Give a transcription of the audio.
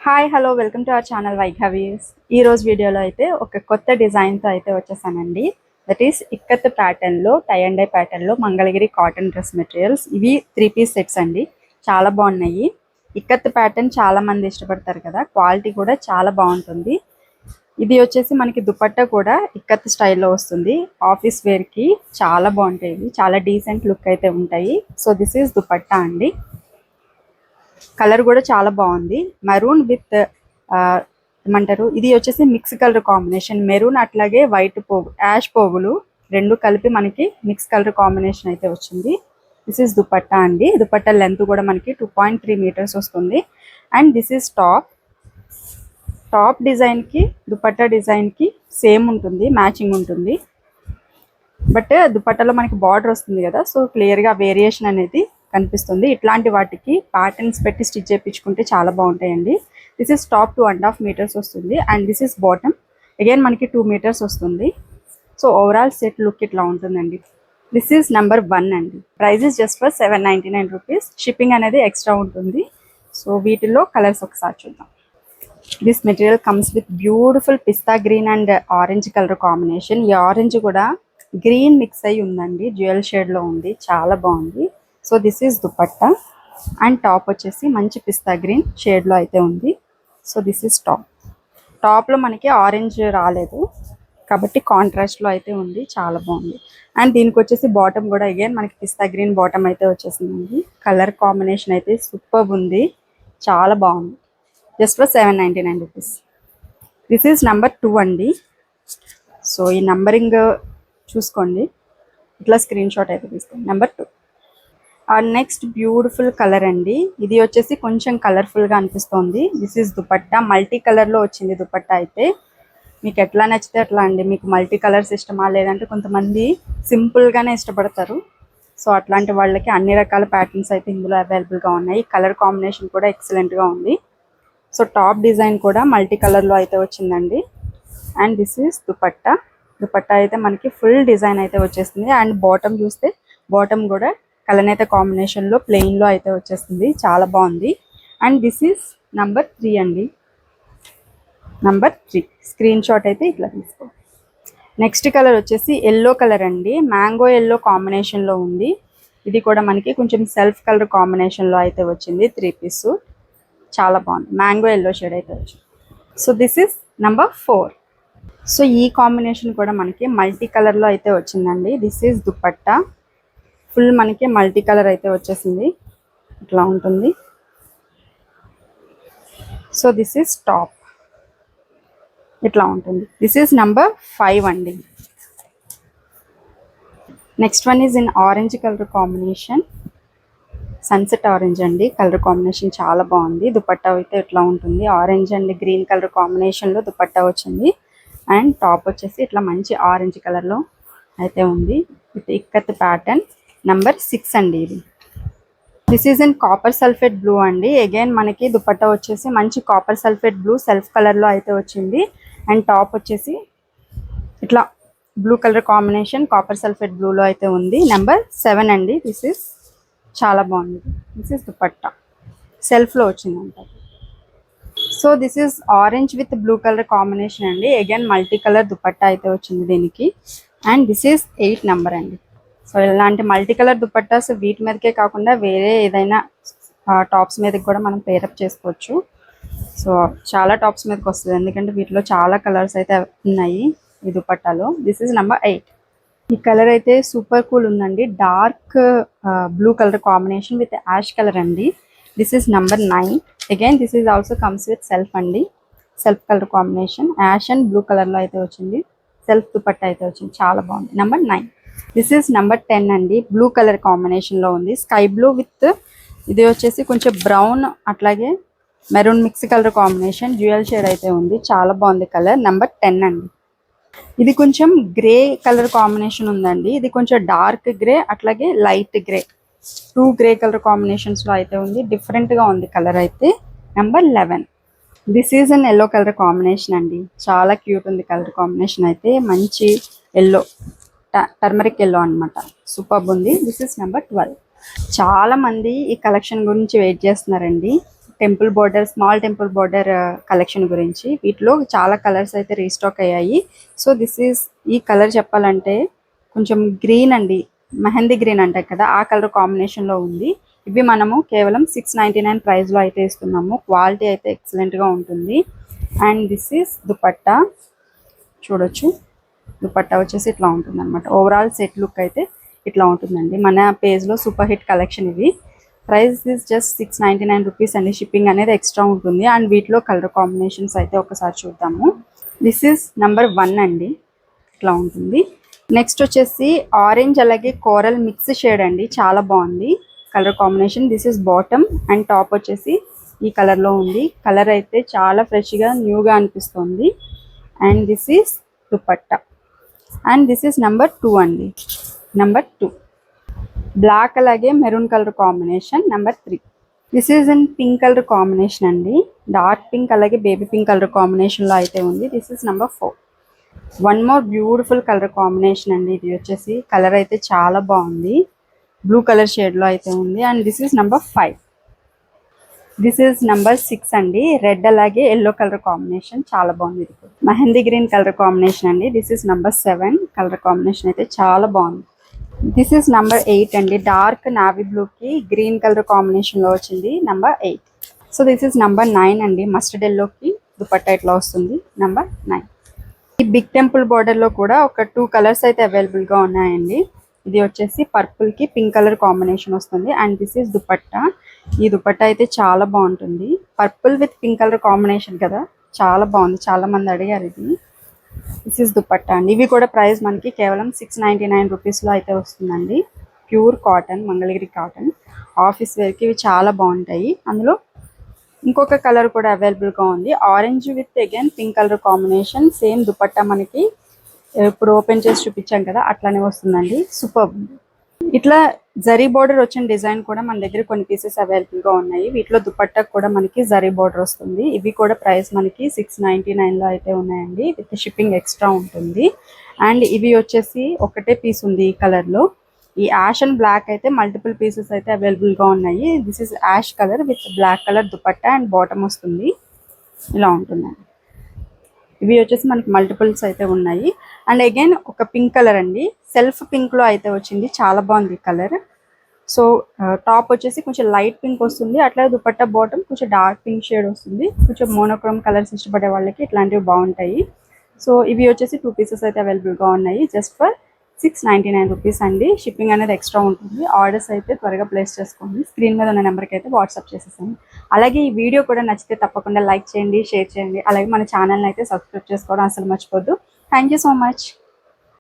Hi hello welcome to our channel వైఘవీస్. ఈ రోజు వీడియోలో అయితే ఒక కొత్త డిజైన్తో అయితే వచ్చేసానండి. దట్ ఈస్ ఇక్కత్ ప్యాటర్న్లో, టై అండ్ డై ప్యాటర్న్లో మంగళగిరి కాటన్ డ్రెస్ మెటీరియల్స్. ఇవి 3 పీస్ సెట్స్ అండి, చాలా బాగున్నాయి. ఇక్కత్ ప్యాటర్న్ చాలా మంది ఇష్టపడతారు కదా, క్వాలిటీ కూడా చాలా బాగుంటుంది. ఇది వచ్చేసి మనకి దుపట్టా కూడా ఇక్కత్ స్టైల్లో వస్తుంది. ఆఫీస్ వేర్కి చాలా బాగుంటాయి, చాలా డీసెంట్ లుక్ అయితే ఉంటాయి. సో దిస్ ఈస్ దుపట్టా అండి. కలర్ కూడా చాలా బాగుంది, మెరూన్ విత్ ఏమంటారు, ఇది వచ్చేసి మిక్స్ కలర్ కాంబినేషన్. మెరూన్ అట్లాగే వైట్ పోగు, యాష్ పోగులు రెండు కలిపి మనకి మిక్స్ కలర్ కాంబినేషన్ అయితే వచ్చింది. దిస్ ఈస్ దుపట్టా అండి. దుపట్టా లెంత్ కూడా మనకి 2.3 మీటర్స్ వస్తుంది. అండ్ దిస్ ఈస్ టాప్ డిజైన్కి దుపట్టా డిజైన్కి సేమ్ ఉంటుంది, మ్యాచింగ్ ఉంటుంది. బట్ దుపట్టాలో మనకి బార్డర్ వస్తుంది కదా, సో క్లియర్గా వేరియేషన్ అనేది కనిపిస్తుంది. ఇట్లాంటి వాటికి ప్యాటర్న్స్ పెట్టి స్టిచ్ చేయించుకుంటే చాలా బాగుంటాయండి. దిస్ ఇస్ టాప్ 2.5 మీటర్స్ వస్తుంది. And this is bottom again మనకి 2 మీటర్స్ వస్తుంది. సో ఓవరాల్ సెట్ లుక్ ఇట్లా ఉంటుందండి. దిస్ ఈజ్ నెంబర్ 1 అండి. Price is just for 799 rupees. Shipping అనేది ఎక్స్ట్రా ఉంటుంది. సో వీటిల్లో కలర్స్ ఒకసారి చూద్దాం. This material comes with beautiful pista green and orange colour combination. ఈ ఆరెంజ్ కూడా గ్రీన్ మిక్స్ అయి ఉందండి, డ్యూయల్ షేడ్లో ఉంది, చాలా బాగుంది. So this is dupatta. And top వచ్చేసి మంచి పిస్తా గ్రీన్ షేడ్లో అయితే ఉంది. సో దిస్ ఈజ్ టాప్లో మనకి ఆరెంజ్ రాలేదు కాబట్టి కాంట్రాస్ట్లో అయితే ఉంది, చాలా బాగుంది. అండ్ దీనికి వచ్చేసి బాటమ్ కూడా అగైన్ మనకి పిస్తా గ్రీన్ బాటమ్ అయితే వచ్చేసింది. కలర్ కాంబినేషన్ అయితే సూపర్ ఉంది, చాలా బాగుంది. Just for 799 rupees. This is number 2 అండి. సో ఈ నంబరింగ్ చూసుకోండి, ఇట్లా స్క్రీన్ షాట్ అయితే తీసుకోండి. నెంబర్ 2. నెక్స్ట్ బ్యూటిఫుల్ కలర్ అండి. ఇది వచ్చేసి కొంచెం కలర్ఫుల్గా అనిపిస్తుంది. దిస్ ఈజ్ దుపట్టా, మల్టీ కలర్లో వచ్చింది దుపట్టా అయితే. మీకు ఎట్లా నచ్చితే అట్లా అండి. మీకు మల్టీ కలర్స్ ఇష్టమా, లేదంటే కొంతమంది సింపుల్గానే ఇష్టపడతారు. సో అట్లాంటి వాళ్ళకి అన్ని రకాల ప్యాటర్న్స్ అయితే ఇందులో అవైలబుల్గా ఉన్నాయి. కలర్ కాంబినేషన్ కూడా ఎక్సలెంట్గా ఉంది. సో టాప్ డిజైన్ కూడా మల్టీ కలర్లో అయితే వచ్చిందండి. And this is dupatta. Dupatta అయితే మనకి ఫుల్ డిజైన్ అయితే వచ్చేస్తుంది. అండ్ బాటమ్ చూస్తే బాటమ్ కూడా కలనేత కాంబినేషన్లో ప్లెయిన్లో అయితే వచ్చేస్తుంది, చాలా బాగుంది. అండ్ దిస్ ఈజ్ నెంబర్ 3 అండి. నెంబర్ 3 స్క్రీన్ షాట్ అయితే ఇట్లా తీసుకో. నెక్స్ట్ కలర్ వచ్చేసి ఎల్లో కలర్ అండి. మ్యాంగో ఎల్లో కాంబినేషన్లో ఉంది. ఇది కూడా మనకి కొంచెం సెల్ఫ్ కలర్ కాంబినేషన్లో అయితే వచ్చింది. 3 పీస్ చాలా బాగుంది, మ్యాంగో ఎల్లో షేడ్ అయితే వచ్చింది. So this is number 4. So ఈ కాంబినేషన్ కూడా మనకి మల్టీ కలర్లో అయితే వచ్చిందండి. This is dupatta. ఫుల్ మనకి మల్టీ కలర్ అయితే వచ్చేసింది, ఇట్లా ఉంటుంది. సో దిస్ ఈజ్ టాప్, ఇట్లా ఉంటుంది. దిస్ ఈజ్ నెంబర్ 5 అండి. Next one is in orange colour combination, sunset orange అండి. కలర్ కాంబినేషన్ చాలా బాగుంది. దుపట్టా అయితే ఇట్లా ఉంటుంది, ఆరెంజ్ అండ్ గ్రీన్ కలర్ కాంబినేషన్లో దుపట్టా వచ్చింది. అండ్ టాప్ వచ్చేసి ఇట్లా మంచి ఆరెంజ్ కలర్లో అయితే ఉంది విత్ ఇక్కత్ ప్యాటర్న్. నెంబర్ 6 అండి ఇది. This is in copper sulphate blue అండి. అగైన్ మనకి దుపట్టా వచ్చేసి మంచి కాపర్ సల్ఫేట్ బ్లూ సెల్ఫ్ కలర్లో అయితే వచ్చింది. అండ్ టాప్ వచ్చేసి ఇట్లా blue colour combination copper sulphate బ్లూలో అయితే ఉంది. నెంబర్ 7 అండి. దిస్ ఈజ్ చాలా బాగుంది. దిస్ ఈజ్ దుపట్టా, సెల్ఫ్లో వచ్చిందంట. So this is orange with blue colour combination అండి. అగైన్ మల్టీ కలర్ దుపట్టా అయితే వచ్చింది దీనికి. అండ్ దిస్ ఈజ్ 8 నెంబర్ అండి. సో ఇలాంటి మల్టీ కలర్ దుపట్టాస్ వీటి మీదకే కాకుండా వేరే ఏదైనా టాప్స్ మీదకి కూడా మనం పేరప్ చేసుకోవచ్చు. సో చాలా టాప్స్ మీదకి వస్తుంది, ఎందుకంటే వీటిలో చాలా కలర్స్ అయితే ఉన్నాయి ఈ దుపట్టాలో. This is number 8. ఈ కలర్ అయితే సూపర్ కూల్ ఉందండి. Dark blue colour combination with ash colour అండి. This is number 9. Again this is also comes with self అండి. Self colour combination ash and blue కలర్లో అయితే వచ్చింది. సెల్ఫ్ దుపట్టా అయితే వచ్చింది, చాలా బాగుంది. నెంబర్ 9. దిస్ ఈజ్ నెంబర్ 10 అండి. బ్లూ కలర్ కాంబినేషన్లో ఉంది. స్కై బ్లూ విత్ ఇది వచ్చేసి కొంచెం బ్రౌన్ అట్లాగే maroon mix colour combination, dual shade అయితే ఉంది, చాలా బాగుంది కలర్. నెంబర్ 10 అండి. ఇది కొంచెం గ్రే కలర్ కాంబినేషన్ ఉందండి. ఇది కొంచెం డార్క్ గ్రే అట్లాగే లైట్ గ్రే, 2 గ్రే కలర్ కాంబినేషన్స్లో అయితే ఉంది. డిఫరెంట్గా ఉంది కలర్ అయితే. Number 11. This is an yellow colour combination అండి. చాలా క్యూట్ ఉంది కలర్ కాంబినేషన్ అయితే. మంచి ఎల్లో, టర్మరిక్ ఎల్లో అనమాట, సూపర్ ఉంది. This is number 12. చాలా మంది ఈ కలెక్షన్ గురించి వెయిట్ చేస్తున్నారండి. Temple border, small temple border collection గురించి. వీటిలో చాలా కలర్స్ అయితే రీస్టాక్ అయ్యాయి. సో ఈ కలర్ చెప్పాలంటే కొంచెం గ్రీన్ అండి, మెహందీ గ్రీన్ అంటారు కదా, ఆ కలర్ కాంబినేషన్లో ఉంది. ఇవి మనము కేవలం 699 ప్రైస్లో అయితే ఇస్తున్నాము. క్వాలిటీ అయితే ఎక్సలెంట్గా ఉంటుంది. అండ్ దిస్ ఈస్ దుపట్టా, చూడొచ్చు. దుపట్టా వచ్చేసి ఇట్లా ఉంటుంది అనమాట. ఓవరాల్ సెట్ లుక్ అయితే ఇట్లా ఉంటుందండి. మన పేజ్లో సూపర్ హిట్ కలెక్షన్ ఇవి. ప్రైస్ ఇస్ జస్ట్ 699 రూపీస్ అండి. షిప్పింగ్ అనేది ఎక్స్ట్రా ఉంటుంది. అండ్ వీటిలో కలర్ కాంబినేషన్స్ అయితే ఒకసారి చూద్దాము. దిస్ ఈస్ నెంబర్ 1 అండి, ఇట్లా ఉంటుంది. నెక్స్ట్ వచ్చేసి ఆరెంజ్ అలాగే కోరల్ మిక్స్ షేడ్ అండి, చాలా బాగుంది colour combination. This is bottom and top వచ్చేసి ఈ కలర్లో ఉంది. కలర్ అయితే చాలా ఫ్రెష్గా న్యూగా అనిపిస్తుంది. And this is dupatta. And this is number 2 అండి, నెంబర్ 2 బ్లాక్ అలాగే maroon colour combination. Number 3 this is in pink colour combination అండి, డార్క్ పింక్ అలాగే బేబీ పింక్ కలర్ కాంబినేషన్లో అయితే ఉంది. This is number 4. One more beautiful colour combination అండి. ఇది వచ్చేసి కలర్ అయితే చాలా బాగుంది, బ్లూ కలర్ షేడ్లో అయితే ఉంది. And this is number 5. This is number 6 అండి, రెడ్ అలాగే ఎల్లో కలర్ కాంబినేషన్, చాలా బాగుంది. ఇది మెహందీ గ్రీన్ కలర్ కాంబినేషన్ అండి. This is number 7. Colour combination అయితే చాలా బాగుంది. దిస్ ఈజ్ నెంబర్ 8 అండి, డార్క్ నావీ బ్లూకి గ్రీన్ కలర్ కాంబినేషన్లో వచ్చింది, number 8. So this is number 9 అండి, మస్టర్డ్ ఎల్లోకి దుపట్టా ఇట్లా వస్తుంది, నెంబర్ 9. ఈ బిగ్ టెంపుల్ బార్డర్లో కూడా ఒక 2 కలర్స్ అయితే అవైలబుల్గా ఉన్నాయండి. ఇది వచ్చేసి పర్పుల్కి పింక్ కలర్ కాంబినేషన్ వస్తుంది. And this is dupatta. ఈ దుపట్టా అయితే చాలా బాగుంటుంది, purple with pink colour combination కదా, చాలా బాగుంది. చాలా మంది అడిగారు ఇది. దిస్ ఈస్ దుపట్టా అండి. ఇవి కూడా ప్రైస్ మనకి కేవలం 699 రూపీస్లో అయితే వస్తుందండి. Pure cotton, Mangalagiri cotton, office వేర్కి ఇవి చాలా బాగుంటాయి. అందులో ఇంకొక కలర్ కూడా అవైలబుల్గా ఉంది, orange with again pink colour combination. Same dupatta మనకి ఇప్పుడు ఓపెన్ చేసి చూపించాం కదా, అట్లానే వస్తుందండి. సూపర్. ఇట్లా జరీ బోర్డర్ వచ్చిన డిజైన్ కూడా మన దగ్గర కొన్ని పీసెస్ అవైలబుల్గా ఉన్నాయి. వీటిలో దుపట్టా కూడా మనకి జరీ బోర్డర్ వస్తుంది. ఇవి కూడా ప్రైస్ మనకి 699లో అయితే ఉన్నాయండి, విత్ షిప్పింగ్ ఎక్స్ట్రా ఉంటుంది. అండ్ ఇవి వచ్చేసి ఒకటే పీస్ ఉంది ఈ కలర్లో. ఈ యాష్ అండ్ బ్లాక్ అయితే మల్టిపుల్ పీసెస్ అయితే అవైలబుల్గా ఉన్నాయి. This is ash colour with black colour dupatta and bottom వస్తుంది, ఇలా ఉంటుందండి. ఇవి వచ్చేసి మనకి మల్టిపుల్స్ అయితే ఉన్నాయి. అండ్ అగైన్ ఒక పింక్ కలర్ అండి, సెల్ఫ్ పింక్లో అయితే వచ్చింది, చాలా బాగుంది కలర్. సో టాప్ వచ్చేసి కొంచెం లైట్ పింక్ వస్తుంది, అట్లా దుపట్టా బాటమ్ కొంచెం డార్క్ పింక్ షేడ్ వస్తుంది. కొంచెం మోనోక్రోమ్ కలర్స్ ఇష్టపడే వాళ్ళకి ఇట్లాంటివి బాగుంటాయి. సో ఇవి వచ్చేసి 2 పీసెస్ అయితే అవైలబుల్గా ఉన్నాయి, జస్ట్ ఫర్ 699 రూపీస్ అండి. షిప్పింగ్ అనేది ఎక్స్ట్రా ఉంటుంది. ఆర్డర్స్ అయితే త్వరగా ప్లేస్ చేసుకోండి. స్క్రీన్ మీద ఉన్న నెంబర్కి అయితే వాట్సాప్ చేసేసాను. అలాగే ఈ వీడియో కూడా నచ్చితే తప్పకుండా లైక్ చేయండి, షేర్ చేయండి. అలాగే మన ఛానల్ని అయితే సబ్స్క్రైబ్ చేసుకోవడం అసలు మర్చిపోద్దు. Thank you so much.